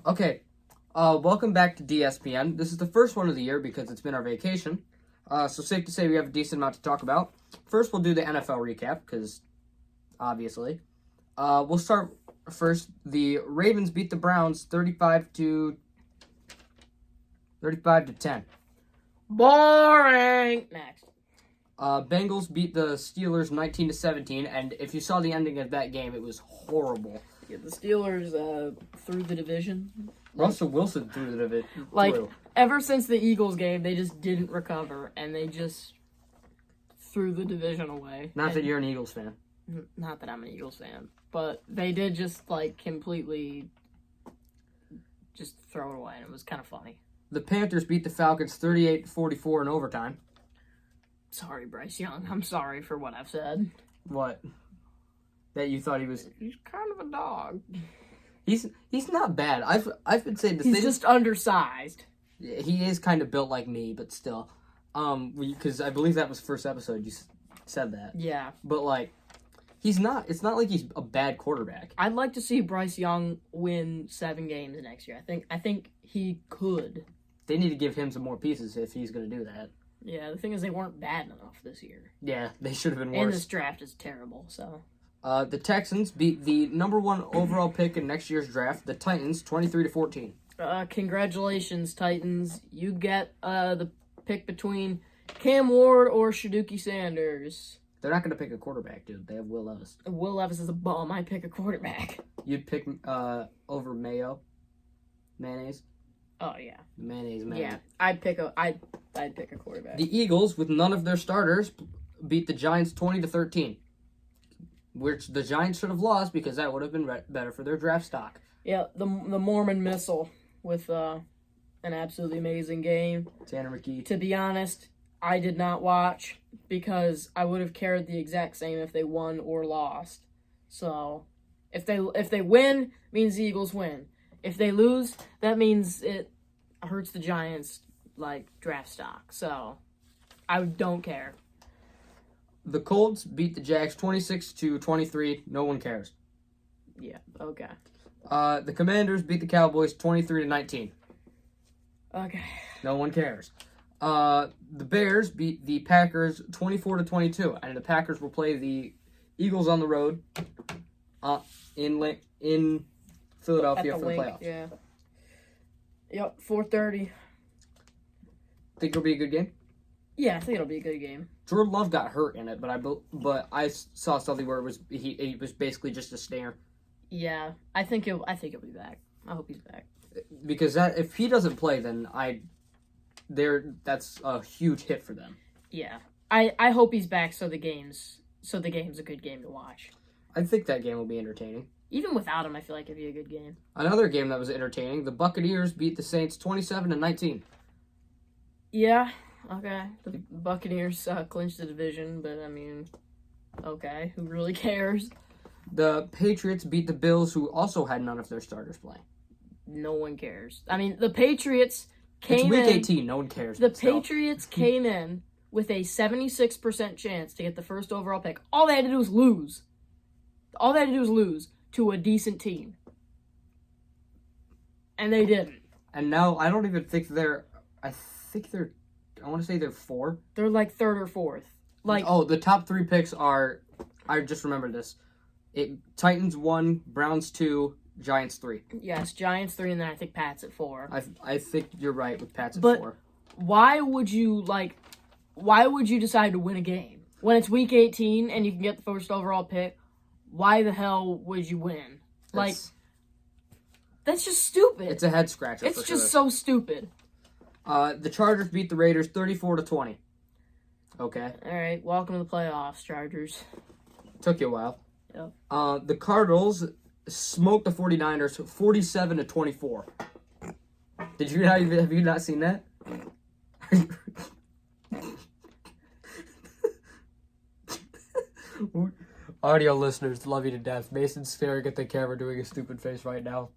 Okay, welcome back to Dspn. This is the first one of the year because it's been our vacation. So safe to say we have a decent amount to talk about. First, we'll do the NFL recap because, obviously. We'll start first. The Ravens beat the Browns 35 to 10. Boring. Next. Bengals beat the Steelers 19 to 17, and if you saw the ending of that game, it was horrible. Yeah, the Steelers threw the division. Russell Wilson threw the division. Ever since the Eagles game, they just didn't recover, and they just threw the division away. Not that you're an Eagles fan. Not that I'm an Eagles fan, but they did just completely just throw it away, and it was kind of funny. The Panthers beat the Falcons 38-44 in overtime. Sorry, Bryce Young. I'm sorry for what I've said. What? That you thought he was? He's kind of a dog. He's not bad. I've been saying this. He's just undersized. He is kind of built like me, but still. Because I believe that was first episode you said that. Yeah. But he's not. It's not like he's a bad quarterback. I'd like to see Bryce Young win 7 games next year. I think he could. They need to give him some more pieces if he's going to do that. Yeah, the thing is they weren't bad enough this year. Yeah, they should have been worse. And this draft is terrible, so. The Texans beat the number 1 overall pick in next year's draft, the Titans, 23 to 14. Congratulations, Titans. You get the pick between Cam Ward or Shaduki Sanders. They're not going to pick a quarterback, dude. They have Will Levis. Will Levis is a bum. I pick a quarterback. You'd pick over mayonnaise. Oh yeah, mayonnaise man. Yeah, I'd pick a quarterback. The Eagles, with none of their starters, beat the Giants 20 to 13. Which the Giants should have lost because that would have been better for their draft stock. Yeah, the Mormon Missile with an absolutely amazing game. Tanner McKee. To be honest, I did not watch because I would have cared the exact same if they won or lost. So, if they win, means the Eagles win. If they lose, that means it hurts the Giants draft stock. So, I don't care. The Colts beat the Jags 26 to 23. No one cares. Yeah, okay. The Commanders beat the Cowboys 23 to 19. Okay. No one cares. The Bears beat the Packers 24 to 22, and the Packers will play the Eagles on the road in Philadelphia for the playoffs. Yeah. Yep, 4:30. Think it'll be a good game? Yeah, I think it'll be a good game. Jordan Love got hurt in it, but I saw something where it was basically just a snare. Yeah, I think he'll be back. I hope he's back. Because if he doesn't play, then that's a huge hit for them. Yeah, I hope he's back so the game's a good game to watch. I think that game will be entertaining. Even without him, I feel like it'd be a good game. Another game that was entertaining: the Buccaneers beat the Saints 27 to 19. Yeah. Okay, the Buccaneers clinched the division, but okay, who really cares? The Patriots beat the Bills, who also had none of their starters play. No one cares. The Patriots came in... It's week 18, no one cares. The Patriots came in with a 76% chance to get the first overall pick. All they had to do was lose. All they had to do was lose to a decent team. And they didn't. And now, I don't even think I want to say they're 4. They're 3rd or 4th. The top 3 picks are, I just remembered this. Titans 1, Browns 2, Giants 3. Yes, Giants 3, and then I think Pats at 4. I think you're right with Pats at 4. Why would you decide to win a game? When it's week 18 and you can get the first overall pick, why the hell would you win? That's just stupid. It's a head scratcher. It's just so stupid. The Chargers beat the Raiders 34 to 20. Okay. All right. Welcome to the playoffs, Chargers. Took you a while. Yep. The Cardinals smoked the 49ers 47 to 24. Have you not seen that? Audio listeners, love you to death. Mason's staring at the camera doing a stupid face right now.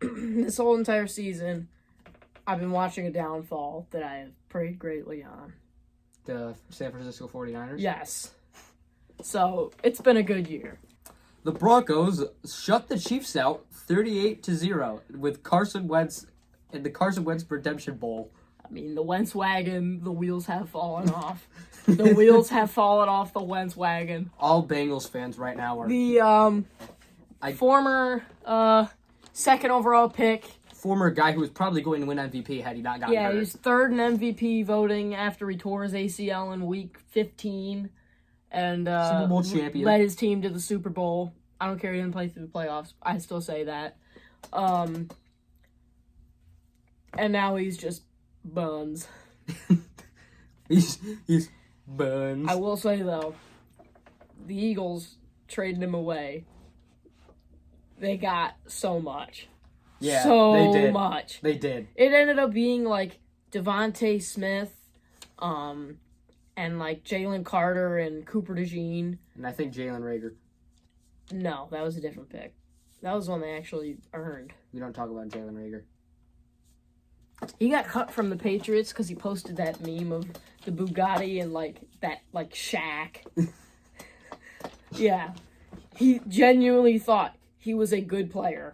This whole entire season, I've been watching a downfall that I have preyed greatly on. The San Francisco 49ers? Yes. So it's been a good year. The Broncos shut the Chiefs out 38-0 with Carson Wentz in the Carson Wentz Redemption Bowl. I mean, the Wentz wagon, the wheels have fallen off. The wheels have fallen off the Wentz wagon. All Bengals fans right now are The former second overall pick. Former guy who was probably going to win MVP had he not gotten hurt. Yeah, he's third in MVP voting after he tore his ACL in week 15. And Super Bowl champion. Led his team to the Super Bowl. I don't care, he didn't play through the playoffs. I still say that. And now he's just buns. he's buns. I will say, though, the Eagles traded him away. They got so much. Yeah, so they did. much. They did. It ended up being like Devontae Smith, and like Jalen Carter and Cooper DeJean. And I think Jalen Reagor. No, that was a different pick. That was one they actually earned. We don't talk about Jalen Reagor. He got cut from the Patriots because he posted that meme of the Bugatti and that Shaq. Yeah, he genuinely thought he was a good player.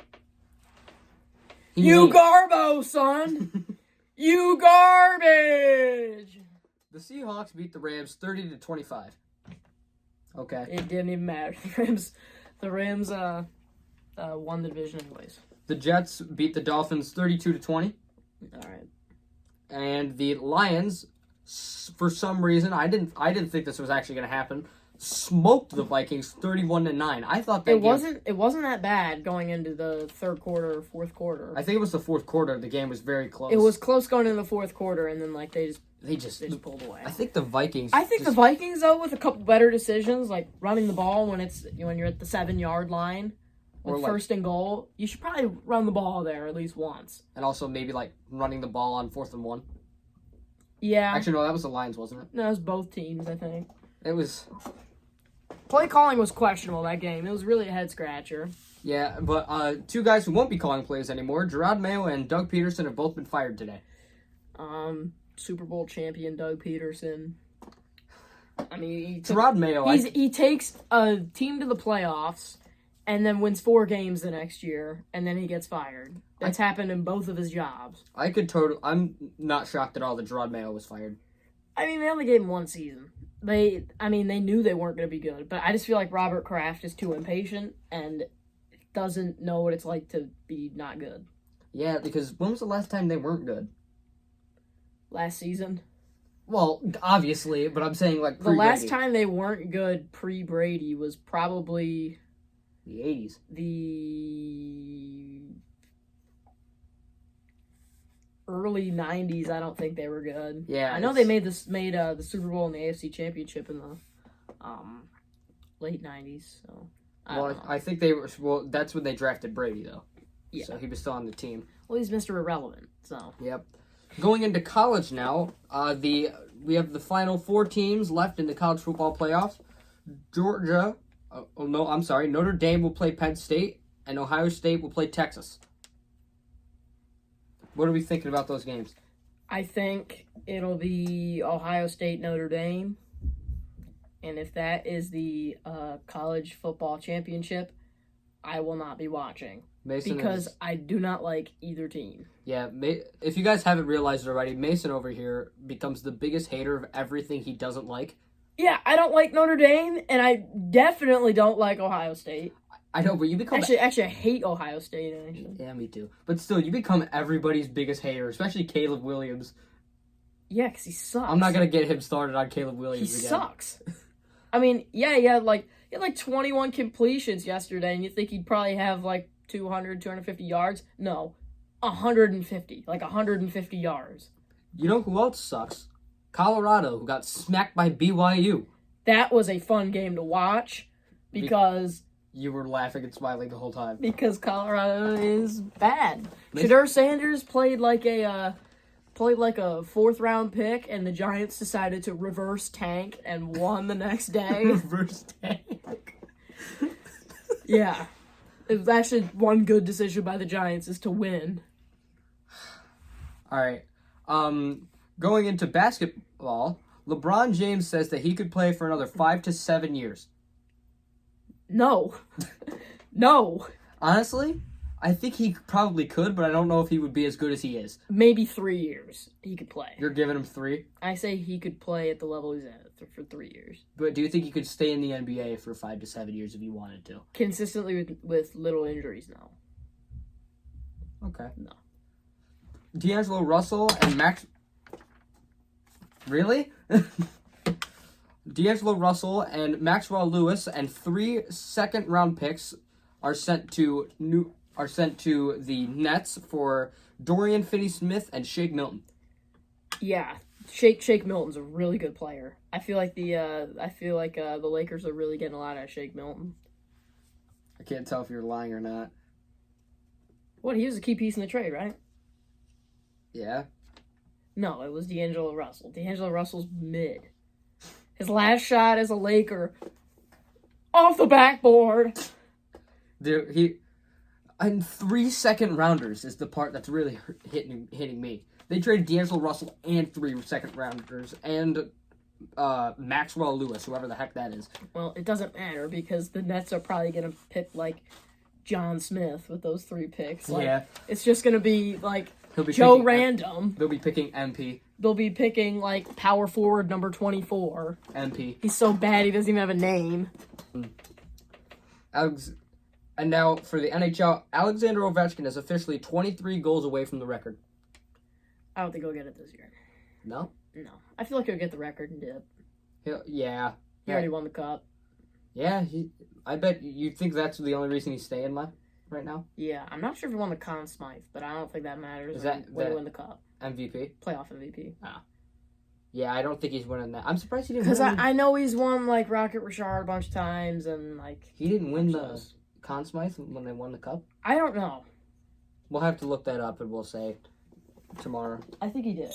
You garbo, son! You garbage! The Seahawks beat the Rams 30-25. Okay. It didn't even matter. The Rams won the division anyways. The Jets beat the Dolphins 32-20. All right. And the Lions, for some reason, I didn't think this was actually going to happen, smoked the Vikings 31-9. I thought that it wasn't that bad going into the third quarter or fourth quarter. I think it was the fourth quarter. The game was very close. It was close going into the fourth quarter, and then they just pulled away. I think the Vikings. The Vikings, though, with a couple better decisions, like running the ball when you're at the 7-yard line with first and goal, you should probably run the ball there at least once. And also maybe running the ball on 4th and 1. Yeah. Actually, no, that was the Lions, wasn't it? No, it was both teams, I think. It was. Play calling was questionable that game. It was really a head scratcher. Yeah, but two guys who won't be calling plays anymore, Gerard Mayo and Doug Peterson, have both been fired today. Super Bowl champion Doug Peterson. I mean, Gerard Mayo. He takes a team to the playoffs and then wins 4 games the next year, and then he gets fired. That's happened in both of his jobs. I'm not shocked at all that Gerard Mayo was fired. I mean, they only gave him 1 season. They knew they weren't going to be good, but I just feel like Robert Kraft is too impatient and doesn't know what it's like to be not good. Yeah, because when was the last time they weren't good? Last season. Well, obviously, but I'm saying the last time they weren't good pre-Brady was probably the 80s. The early 90s. I don't think they were good. Yeah, I know they made the Super Bowl and the AFC Championship in the late 90s. So I think they were. Well, that's when they drafted Brady, though. Yeah. So he was still on the team. Well, he's Mr. Irrelevant. So. Yep. Going into college now, we have the final 4 teams left in the college football playoffs. Georgia, Notre Dame will play Penn State, and Ohio State will play Texas. What are we thinking about those games? I think it'll be Ohio State, Notre Dame, and if that is the college football championship, I will not be watching. Because I do not like either team. Yeah, if you guys haven't realized it already, Mason over here becomes the biggest hater of everything he doesn't like. Yeah, I don't like Notre Dame, and I definitely don't like Ohio State. I know, but you become... Actually, I hate Ohio State, actually. Yeah, me too. But still, you become everybody's biggest hater, especially Caleb Williams. Yeah, because he sucks. I'm not going to get him started on Caleb Williams again. He sucks. I mean, he had 21 completions yesterday, and you think he'd probably have, 250 yards? No. 150. 150 yards. You know who else sucks? Colorado, who got smacked by BYU. That was a fun game to watch because... You were laughing and smiling the whole time. Because Colorado is bad. Shedeur Sanders played like a 4th-round pick, and the Giants decided to reverse tank and won the next day. Reverse tank? Yeah. It was actually one good decision by the Giants is to win. All right. Going into basketball, LeBron James says that he could play for another 5 to 7 years. No. No. Honestly, I think he probably could, but I don't know if he would be as good as he is. Maybe 3 years he could play. You're giving him 3? I say he could play at the level he's at for 3 years. But do you think he could stay in the NBA for 5 to 7 years if he wanted to? Consistently with little injuries, no. Okay. No. D'Angelo Russell and Max... Really? D'Angelo Russell and Maxwell Lewis and 3 second-round picks are sent to the Nets for Dorian Finney-Smith and Shake Milton. Yeah, Shake Milton's a really good player. I feel like the Lakers are really getting a lot out of Shake Milton. I can't tell if you're lying or not. What, he was a key piece in the trade, right? Yeah. No, it was D'Angelo Russell. D'Angelo Russell's mid. His last shot as a Laker, off the backboard. Dude, and 3 second rounders is the part that's really hitting me. They traded D'Angelo Russell and 3 second rounders and Maxwell Lewis, whoever the heck that is. Well, it doesn't matter because the Nets are probably gonna pick like John Smith with those 3 picks. Like, yeah, it's just gonna be like He'll be Joe picking Random. They'll be picking MP. They'll be picking like power forward number 24. MP. He's so bad he doesn't even have a name. And now for the NHL, Alexander Ovechkin is officially 23 goals away from the record. I don't think he'll get it this year. No? No. I feel like he'll get the record and dip. Yeah. He already won the cup. Yeah, I bet you think that's the only reason he's staying right now? Yeah, I'm not sure if he won the Conn Smythe, but I don't think that matters Is that when you win the cup. MVP? Playoff MVP. Yeah, I don't think he's winning that. I'm surprised he didn't win. Because win. I know he's won, like, Rocket Richard a bunch of times, and, like... He didn't win the Conn Smythe when they won the cup? I don't know. We'll have to look that up, and we'll say tomorrow. I think he did.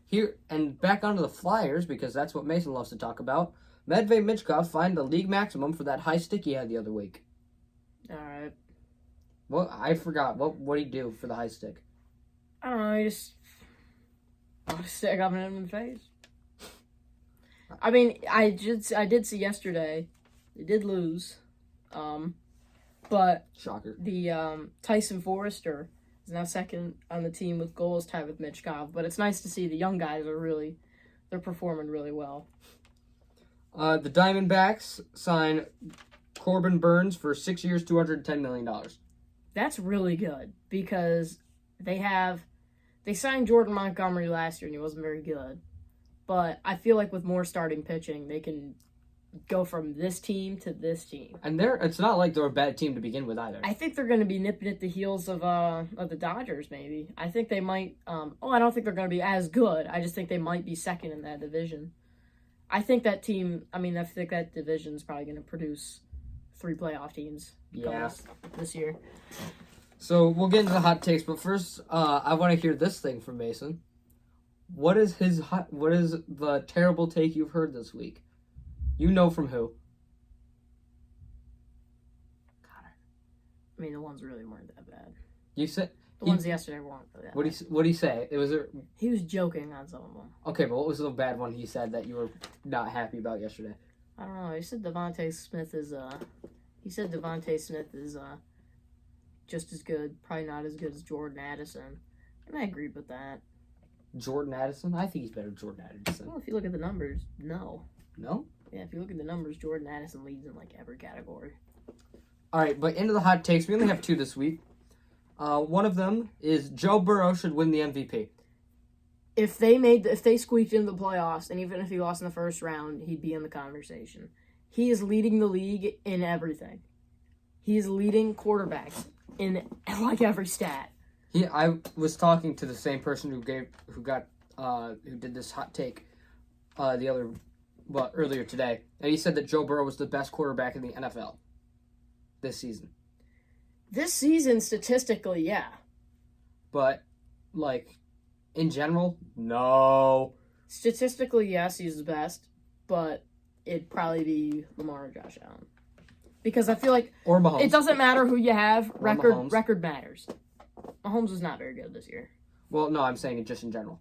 Here, and back onto the Flyers, because that's what Mason loves to talk about. Medved Michkov fined the league maximum for that high stick he had the other week. Alright. Well, I forgot. What did he do for the high stick? I don't know, he just... brought a stick up in him in the face. I mean, I did see yesterday, they did lose, but... Shocker. The, Tyson Forrester is now second on the team with goals tied with Michkov, but it's nice to see the young guys they're performing really well. The Diamondbacks sign Corbin Burns for 6 years, $210 million. That's really good because they signed Jordan Montgomery last year and he wasn't very good. But I feel like with more starting pitching, they can go from this team to this team. And it's not like they're a bad team to begin with either. I think they're going to be nipping at the heels of the Dodgers, maybe. I think they might. I don't think they're going to be as good. I just think they might be second in that division. I think that team. I think that division is probably going to produce 3 playoff teams. This year. So we'll get into the hot takes, but first, I want to hear this thing from Mason. What is the terrible take you've heard this week? You know from who? I mean, the ones really weren't that bad. You said the ones yesterday weren't that bad. What did he say? He was joking on some of them. Okay, but what was the bad one he said that you were not happy about yesterday? I don't know. He said Devontae Smith is just as good, probably not as good as Jordan Addison, and I agreed with that. Jordan Addison? I think he's better than Jordan Addison. Well, if you look at the numbers, no. No? Yeah, if you look at the numbers, Jordan Addison leads in like every category. All right, but into the hot takes. We only have 2 this week. One of them is Joe Burrow should win the MVP. If they squeaked into the playoffs, and even if he lost in the first round, he'd be in the conversation. He is leading the league in everything. He is leading quarterbacks in like every stat. I was talking to the same person who did this hot take earlier today, and he said that Joe Burrow was the best quarterback in the NFL this season. This season, statistically, yeah. But, like, in general, no. Statistically, yes, he's the best, but it'd probably be Lamar or Josh Allen. Because I feel like or Mahomes. It doesn't matter who you have. Mahomes. Record matters. Mahomes is not very good this year. Well, no, I'm saying it just in general.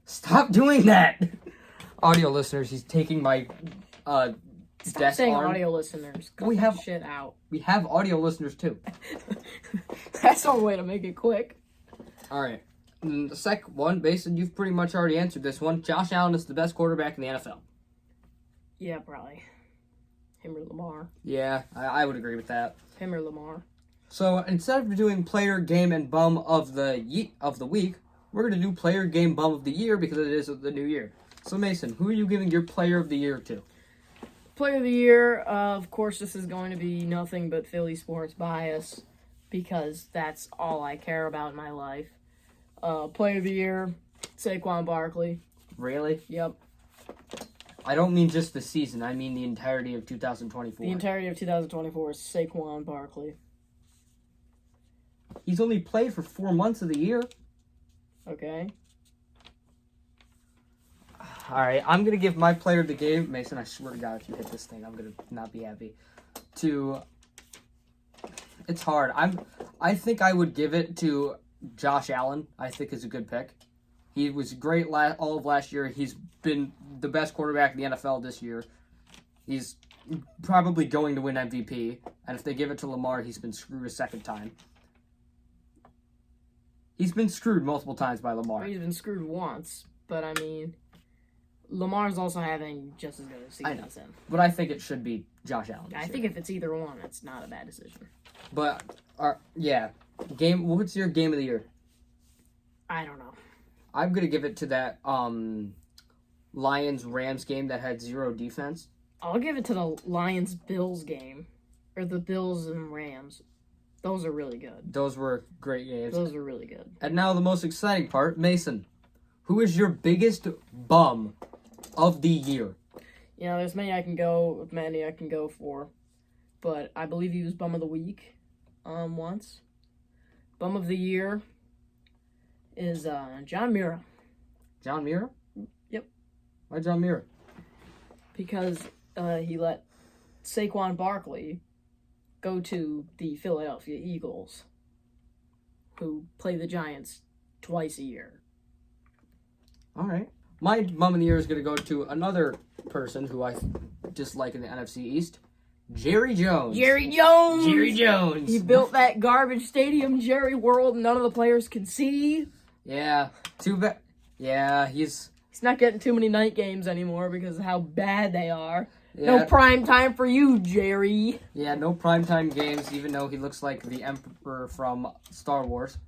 Stop doing that! Audio listeners, he's taking my Stop saying Disarm. audio listeners. Cut We that have- shit out. We have audio listeners too. That's the only way to make it quick. All right. And the second one, Mason, you've pretty much already answered this one. Josh Allen is the best quarterback in the NFL. Yeah, probably. Him or Lamar. Yeah, I would agree with that. Him or Lamar. So instead of doing player, game, and bum of the week, we're going to do player, game, bum of the year because it is the new year. So Mason, who are you giving your player of the year to? Player of the year, of course, this is going to be nothing but Philly sports bias because that's all I care about in my life. Player of the year, Saquon Barkley. Really? Yep. I don't mean just the season. I mean the entirety of 2024. The entirety of 2024 is Saquon Barkley. He's only played for 4 months of the year. Okay. All right, I'm going to give my player of the game, Mason, I swear to God, if you hit this thing, I'm going to not be happy. It's hard. I think I would give it to Josh Allen. I think is a good pick. He was great all of last year. He's been the best quarterback in the NFL this year. He's probably going to win MVP. And if they give it to Lamar, he's been screwed a second time. He's been screwed multiple times by Lamar. He's been screwed once, but I mean, Lamar's also having just as good a season as him. But I think it should be Josh Allen. I think if it's either one, it's not a bad decision. But, yeah. What's your game of the year? I don't know. I'm going to give it to that Lions-Rams game that had zero defense. I'll give it to the Lions-Bills game. Or the Bills and Rams. Those are really good. Those were great games. Those are really good. And now the most exciting part, Mason. Who is your biggest bum of the year? You know, there's many I can go for. But I believe he was bum of the week once. Bum of the year is John Mira. John Mira? Yep. Why John Mira? Because he let Saquon Barkley go to the Philadelphia Eagles, who play the Giants twice a year. All right. My bum of the year is going to go to another person who I dislike in the NFC East, Jerry Jones. Jerry Jones! Jerry Jones! He built that garbage stadium, Jerry World, none of the players can see. Yeah, too bad. Yeah, he's not getting too many night games anymore because of how bad they are. Yeah. No prime time for you, Jerry. Yeah, no primetime games, even though he looks like the Emperor from Star Wars.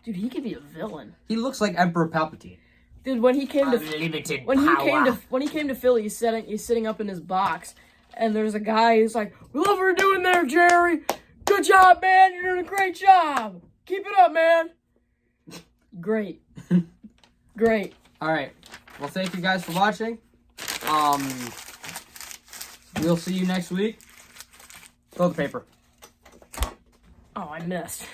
Dude, he could be a villain. He looks like Emperor Palpatine. Dude, when he came to Unlimited when power. he came to Philly, he's sitting up in his box, and there's a guy who's like, "We love what you're doing there, Jerry. Good job, man. You're doing a great job. Keep it up, man." Great. Great. All right. Well, thank you guys for watching. We'll see you next week. Throw the paper. Oh, I missed.